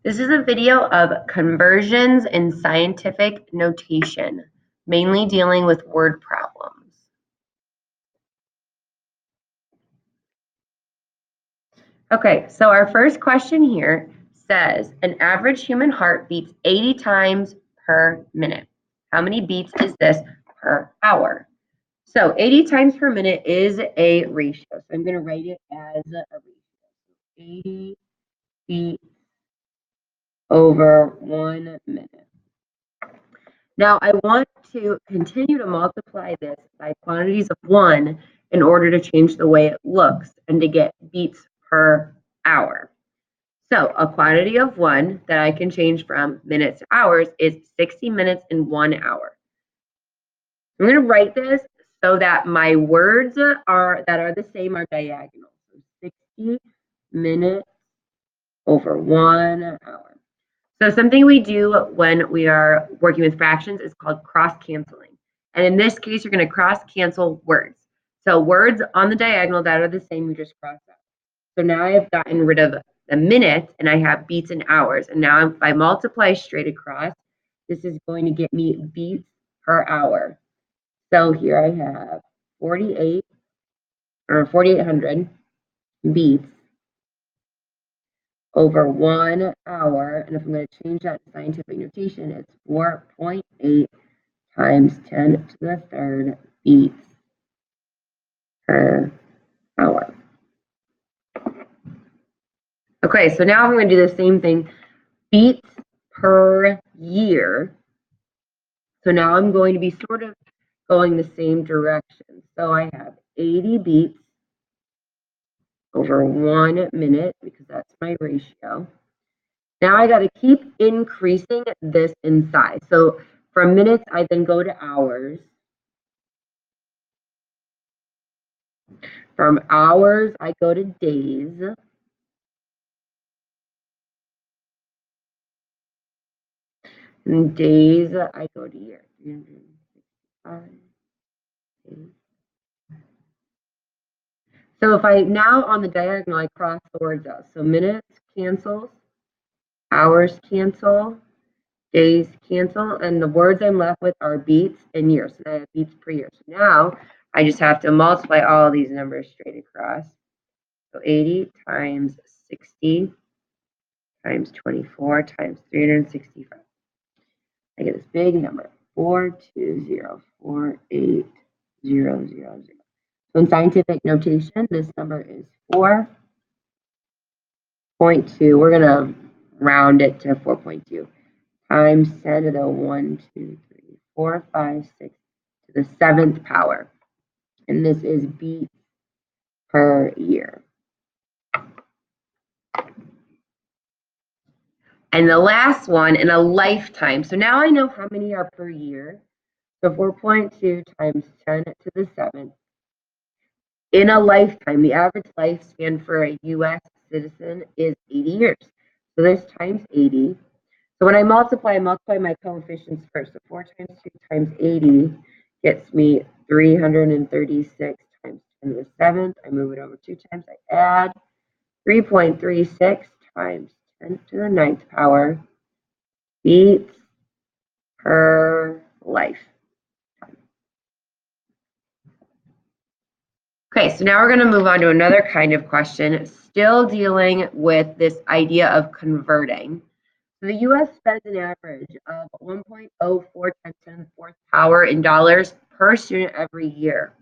This is a video of conversions in scientific notation, mainly dealing with word problems. Okay, so our first question here says, an average human heart beats 80 times per minute. How many beats is this per hour? So 80 times per minute is a ratio. So I'm going to write it as a ratio. 80 beats over 1 minute. Now I want to continue to multiply this by quantities of 1 in order to change the way it looks and to get beats per hour. So a quantity of 1 that I can change from minutes to hours is 60 minutes in 1 hour. I'm going to write this so that my words that are the same are diagonal. So 60 minutes over 1 hour. So something we do when we are working with fractions is called cross-canceling. And in this case, you're going to cross-cancel words. So words on the diagonal that are the same, you just cross out. So now I have gotten rid of the minutes and I have beats and hours. And now if I multiply straight across, this is going to get me beats per hour. So here I have 4,800 beats over 1 hour. And if I'm going to change that to scientific notation, it's 4.8 times 10 to the third beats per hour. Okay, so now I'm going to do the same thing, beats per year. So now I'm going to be sort of going the same direction. So I have 80 beats over 1 minute because that's my ratio. Now I got to keep increasing this in size. So from minutes, I then go to hours. From hours, I go to days. And days, I go to years. 365 days. So if I now on the diagonal, I cross the words out. So minutes cancels, hours cancel, days cancel, and the words I'm left with are beats and years. So I have beats per year. So now I just have to multiply all these numbers straight across. So 80 times 60 times 24 times 365. I get this big number, 42048,000. So in scientific notation, this number is 4.2. We're going to round it to 4.2 times 10 to the 1, 2, 3, 4, 5, 6 to the 7th power. And this is beats per year. And the last one, in a lifetime. So now I know how many are per year. So 4.2 times 10 to the 7th. In a lifetime, the average lifespan for a U.S. citizen is 80 years. So this times 80. So when I multiply my coefficients first. So 4 times 2 times 80 gets me 336 times 10 to the 7th. I move it over 2 times. I add 3.36 times 10 to the 9th power beats per life. Okay, so now we're going to move on to another kind of question, still dealing with this idea of converting. So the U.S. spends an average of 1.04 times 10 to the 4th power in dollars per student every year.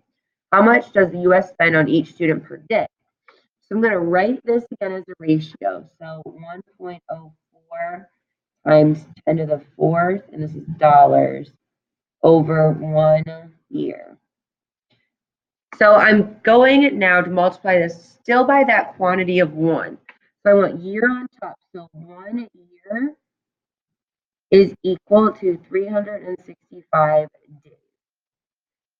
How much does the U.S. spend on each student per day? So I'm going to write this again as a ratio. So 1.04 times 10 to the 4th, and this is dollars, over 1 year. So I'm going now to multiply this still by that quantity of 1. So I want year on top. So 1 year is equal to 365 days.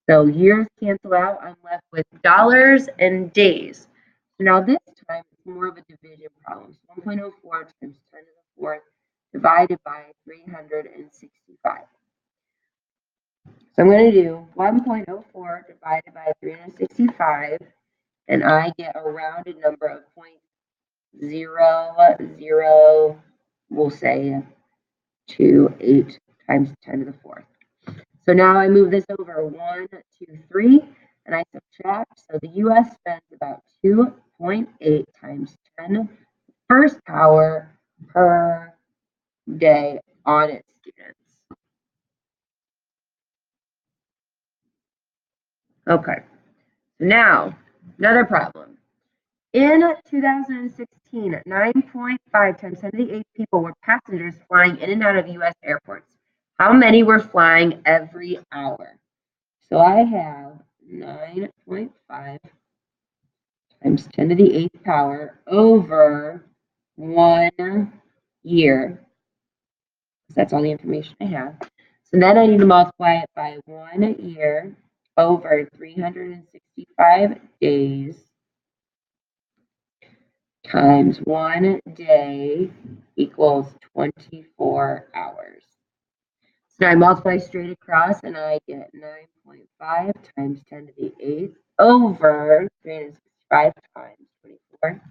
So years cancel out. I'm left with dollars and days. So now this time it's more of a division problem. So 1.04 times 10 to the 4th divided by 365. So I'm going to do 1.04 divided by 365, and I get a rounded number of 0.001. we'll say to 8 times 10 to the 4th. So now I move this over 1, 2, 3, and I subtract. So the U.S. spends about 2.8 times 10 first power per day on its students. Okay, now another problem. In 2016, 9.5 times 10 to the 8th people were passengers flying in and out of U.S. airports. How many were flying every hour? So I have 9.5 times 10 to the 8th power over 1 year. That's all the information I have. So then I need to multiply it by 1 year over 365 days times 1 day equals 24 hours. So now I multiply straight across and I get 9.5 times 10 to the 8th over 365 times 24,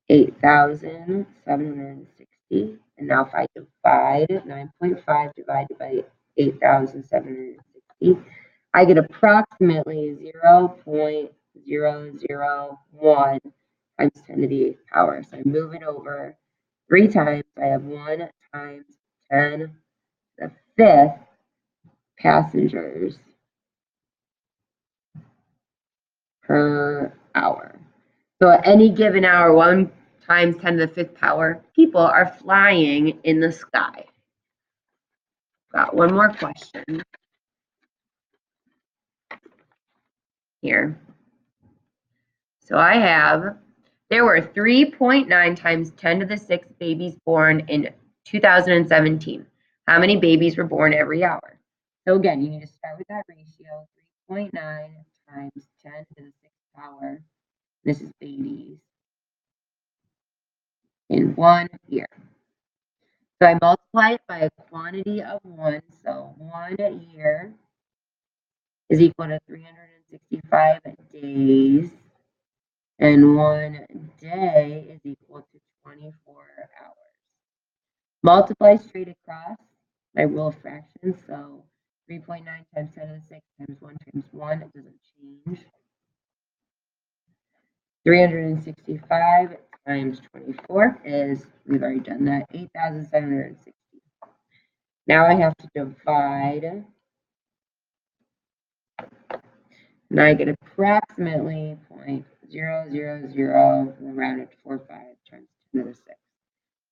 8,760. And now if I divide 9.5 divided by 8,760, I get approximately 0.001 times 10 to the 8th power. So I move it over 3 times. I have 1 times 10 to the 5th passengers per hour. So at any given hour, 1 times 10 to the 5th power, people are flying in the sky. Got one more question here. So I have, there were 3.9 times 10 to the 6th babies born in 2017. How many babies were born every hour? So again, you need to start with that ratio, 3.9 times 10 to the 6th power. This is babies in 1 year. So I multiply it by a quantity of 1. So 1 year is equal to 365 days. And 1 day is equal to 24 hours. Multiply straight across my rule of fractions. So 3.9 times 10 to the 6 times 1 times 1, it doesn't change. 365 times 24 is, we've already done that, 8,760. Now I have to divide, and I get approximately 0.000, we'll round it to 45 times 10 to the 6.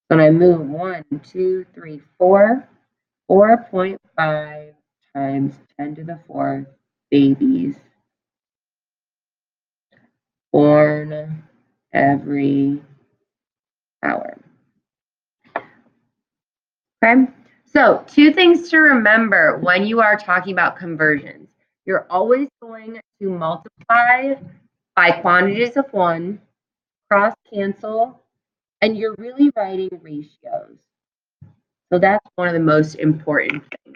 When I move 1, 2, 3, 4, 4.5 times 10 to the 4th babies born every hour. Okay, so 2 things to remember when you are talking about conversions. You're always going to multiply by quantities of 1, cross cancel, and you're really writing ratios. So that's one of the most important things.